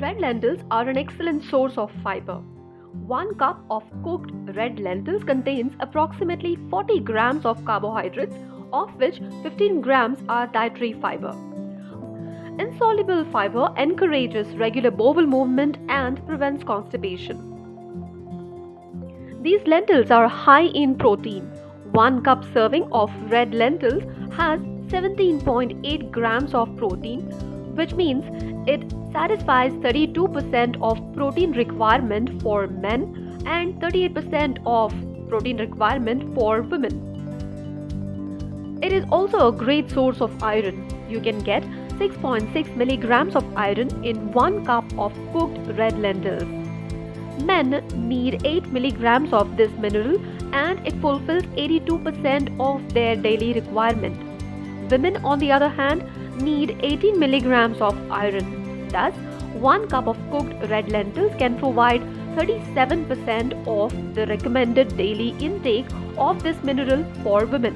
Red lentils are an excellent source of fiber. 1 cup of cooked red lentils contains approximately 40 grams of carbohydrates, of which 15 grams are dietary fiber. Insoluble fiber encourages regular bowel movement and prevents constipation. These lentils are high in protein. 1 cup serving of red lentils has 17.8 grams of protein, which means it satisfies 32% of protein requirement for men and 38% of protein requirement for women. It is also a great source of iron. You can get 6.6 milligrams of iron in 1 cup of cooked red lentils. Men need 8 milligrams of this mineral and it fulfills 82% of their daily requirement. Women, on the other hand, need 18 milligrams of iron. Thus, 1 cup of cooked red lentils can provide 37% of the recommended daily intake of this mineral for women.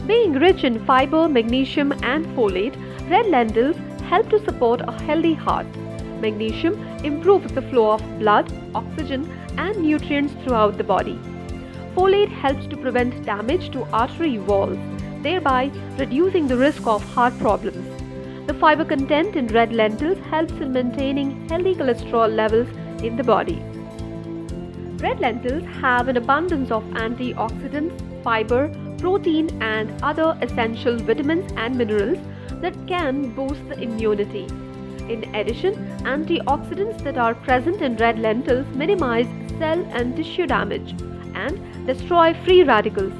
Being rich in fiber, magnesium and folate, red lentils help to support a healthy heart. Magnesium improves the flow of blood, oxygen and nutrients throughout the body. Folate helps to prevent damage to artery walls, thereby reducing the risk of heart problems. The fiber content in red lentils helps in maintaining healthy cholesterol levels in the body. Red lentils have an abundance of antioxidants, fiber, protein and other essential vitamins and minerals that can boost the immunity. In addition, antioxidants that are present in red lentils minimize cell and tissue damage and destroy free radicals.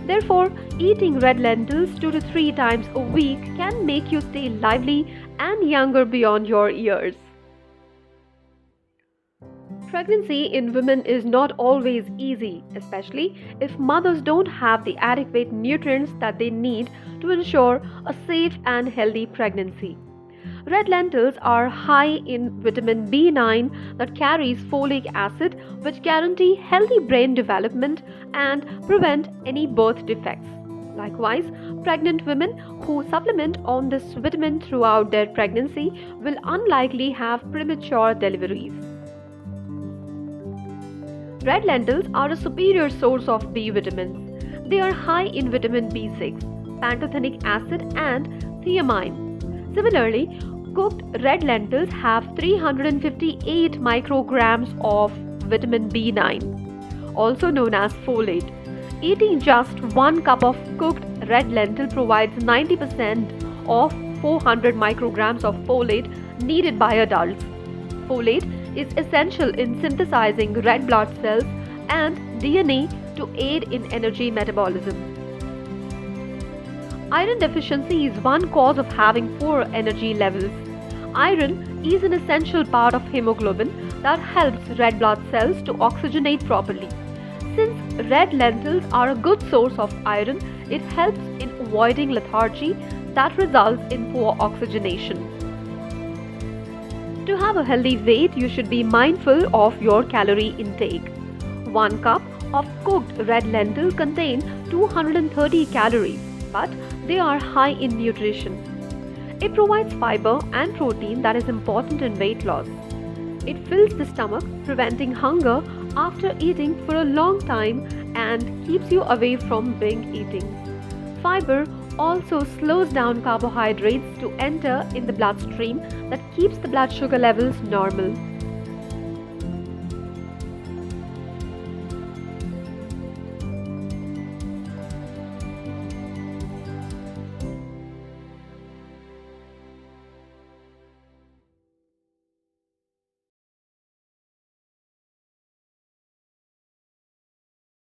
Therefore, eating red lentils 2 to 3 times a week can make you stay lively and younger beyond your years. Pregnancy in women is not always easy, especially if mothers don't have the adequate nutrients that they need to ensure a safe and healthy pregnancy. Red lentils are high in vitamin B9 that carries folic acid, which guarantee healthy brain development and prevent any birth defects. Likewise, pregnant women who supplement on this vitamin throughout their pregnancy will unlikely have premature deliveries. Red lentils are a superior source of B vitamins. They are high in vitamin B6, pantothenic acid and thiamine. Similarly, cooked red lentils have 358 micrograms of vitamin B9, also known as folate. Eating just 1 cup of cooked red lentil provides 90% of 400 micrograms of folate needed by adults. Folate is essential in synthesizing red blood cells and DNA to aid in energy metabolism. Iron deficiency is one cause of having poor energy levels. Iron is an essential part of hemoglobin that helps red blood cells to oxygenate properly. Since red lentils are a good source of iron, it helps in avoiding lethargy that results in poor oxygenation. To have a healthy weight, you should be mindful of your calorie intake. 1 cup of cooked red lentils contain 230 calories, but they are high in nutrition. It provides fiber and protein that is important in weight loss. It fills the stomach, preventing hunger after eating for a long time and keeps you away from binge eating. Fiber also slows down carbohydrates to enter in the bloodstream that keeps the blood sugar levels normal.